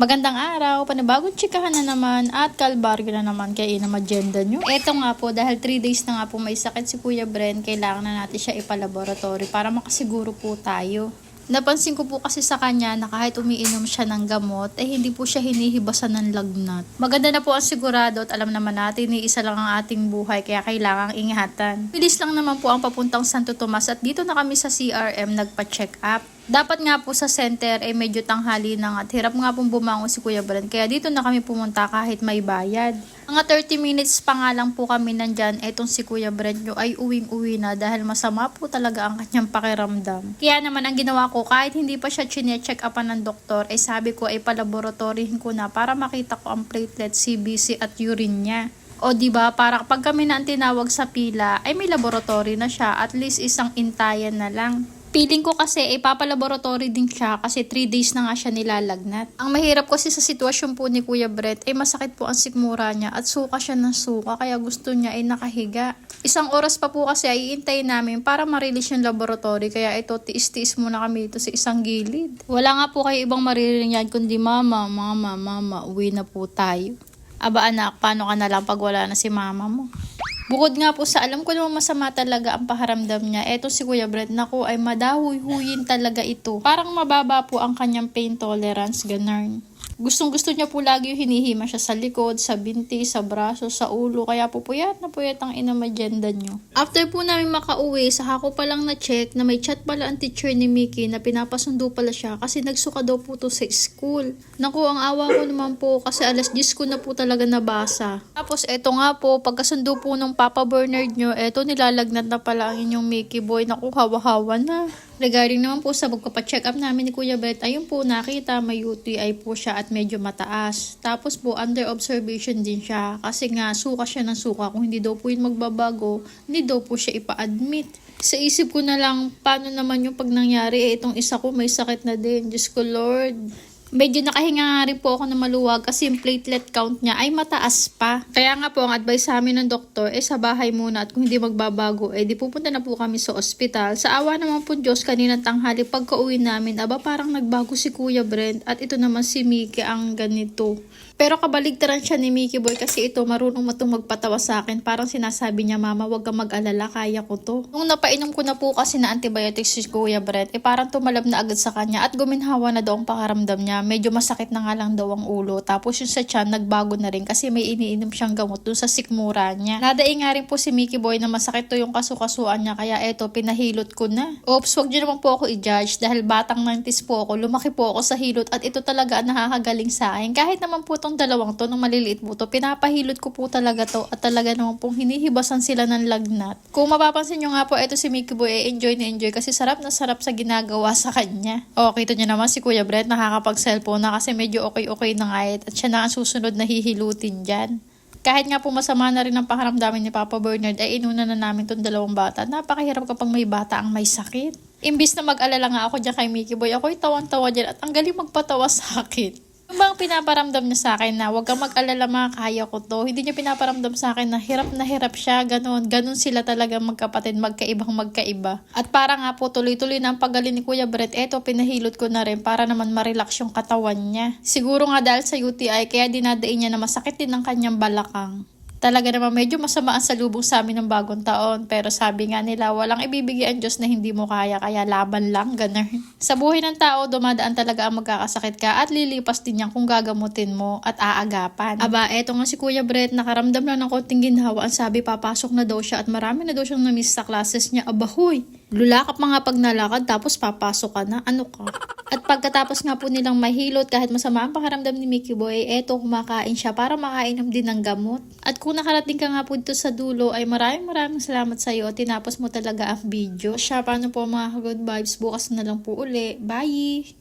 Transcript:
Magandang araw, panibagong tsikahan na naman at kalbaryo na naman kay Ina Magenda nyo. Eto nga po, dahil 3 days na nga po may sakit si Kuya Bren, kailangan na natin siya ipalaboratory para makasiguro po tayo. Napansin ko po kasi sa kanya na kahit umiinom siya ng gamot, hindi po siya hinihibasan ng lagnat. Maganda na po ang sigurado at alam naman natin ni isa lang ang ating buhay kaya kailangang ingatan. Bilis lang naman po ang papuntang Santo Tomas at dito na kami sa CRM nagpa-check up. Dapat nga po sa center medyo tanghali na at hirap nga pong bumangon si Kuya Bren kaya dito na kami pumunta kahit may bayad. Mga 30 minutes pa nga lang po kami nandyan, etong si Kuya Bren nyo ay uwing-uwi na dahil masama po talaga ang kanyang pakiramdam. Kaya naman ang ginawa ko kahit hindi pa siya chine-check upan ng doktor sabi ko ay palaboratoryhin ko na para makita ko ang platelet, CBC at urine niya. O diba, para pag kami na ang tinawag sa pila ay may laboratory na siya, at least isang intayan na lang. Feeling ko kasi papalaboratory din siya kasi 3 days na nga siya nilalagnat. Ang mahirap kasi sa sitwasyon po ni Kuya Bret masakit po ang sikmura niya at suka siya ng suka kaya gusto niya nakahiga. Isang oras pa po kasi ay iintayin namin para ma-release yung laboratory kaya ito tiis-tiis muna kami ito sa isang gilid. Wala nga po kayo ibang maririnig kundi mama, uwi na po tayo. Aba anak, paano ka na lang pag wala na si mama mo? Bukod nga po sa alam ko naman masama talaga ang paharamdam niya, eto si Kuya Bret, naku ay madahuy-huyin talaga ito. Parang mababa po ang kanyang pain tolerance, ganun. Gustong-gusto niya po lagi yung hinihima siya sa likod, sa binti, sa braso, sa ulo. Kaya po puyat na puyat ang Ina Magenda nyo. After po namin makauwi, saka ko palang na-check na may chat pala ang teacher ni Mickey na pinapasundo pala siya kasi nagsuka daw po to sa school. Naku, ang awa ko naman po kasi alas 10 ko na po talaga nabasa. Tapos eto nga po, pagkasundo po nung Papa Bernard nyo, eto nilalagnat na pala ang inyong Mickey boy. Naku, hawa-hawa na. Regarding naman po sa pagpapacheck up namin ni Kuya Bret, ayun po nakita may UTI po siya at medyo mataas. Tapos po under observation din siya kasi nga suka siya ng suka. Kung hindi daw po yun magbabago, hindi daw po siya ipa-admit. Sa isip ko na lang, paano naman yung pag nangyari, itong isa ko may sakit na din. Diyos ko Lord. Medyo nakahinga nga rin po ako na maluwag kasi yung platelet count niya ay mataas pa. Kaya nga po ang advice sa amin ng doktor sa bahay muna at kung hindi magbabago di pupunta na po kami sa ospital. Sa awa naman po Diyos kaninang tanghali pagka-uwi namin parang nagbago si Kuya Brent at ito naman si Mickey ang ganito. Pero kabaligtaran siya ni Mickey boy kasi ito marunong matong magpatawa sa akin. Parang sinasabi niya, mama wag kang mag-alala, kaya ko to. Nung napainom ko na po kasi na antibiotics si Kuya Brent parang tumalab na agad sa kanya at guminhawa na daw ang pakaramdam niya. Medyo masakit na nga lang daw ang ulo. Tapos yung sa tiyan nagbago na rin kasi may iniinom siyang gamot dun sa sikmura niya. Nadaing nga rin po si Mickey boy na masakit to yung kasukasuan niya kaya eto pinahilot ko na. Oops, wag niyo naman po ako i-judge dahil batang 90s po ako, lumaki po ako sa hilot at ito talaga ang nakakagaling sa akin. Kahit naman po tong dalawang to, nung maliliit po to, pinapahilot ko po talaga to at talaga naman pong hinihibasan sila ng lagnat. Kung mapapansin nyo nga po, eto si Mickey boy enjoy na enjoy kasi sarap na sarap sa ginagawa sa kanya. Okay, ito nyo naman si Kuya Brent nakakapag-cellphone na kasi medyo okay na nga at siya na ang susunod na hihilutin dyan. Kahit nga po masama na rin ang pakiramdamin ni Papa Bernard inuna na namin tong dalawang bata. Napakahirap kapag may bata ang may sakit. Imbis na mag-alala nga ako dyan kay Mickey boy, ako'y tawang-tawa dyan at ang galing magpatawa sa akin. Yung bang pinaparamdam niya sa akin na huwag kang mag-alala kaya ko to. Hindi niya pinaparamdam sa akin na hirap siya, ganun. Ganun sila talaga magkapatid, magkaiba. At para nga po tuloy-tuloy na ang pagaling ni Kuya Bret, eto pinahilot ko na rin para naman ma-relax yung katawan niya. Siguro nga dahil sa UTI, kaya dinadain niya na masakit din ang kanyang balakang. Talaga naman medyo masama ang salubong sa amin ng bagong taon. Pero sabi nga nila, walang ibibigay ang Diyos na hindi mo kaya laban lang, ganun. Sa buhay ng tao, dumadaan talaga ang magkakasakit ka at lilipas din yan kung gagamutin mo at aagapan. Aba, eto nga si Kuya Bret, nakaramdam lang ng konting ginhawa. Ang sabi, papasok na daw siya at marami na daw siyang na-miss sa classes niya. Aba, hoy! Lulakap mga pag nalakad tapos papasok ka na. Ano ka? At pagkatapos nga po nilang mahilot kahit masama ang pakiramdam ni Mickey boy, eto kumakain siya para makainom din ng gamot. At kung nakarating ka nga po dito sa dulo ay maraming salamat sa iyo at tinapos mo talaga ang video. Siya, paano po mga good vibes? Bukas na lang po uli. Bye!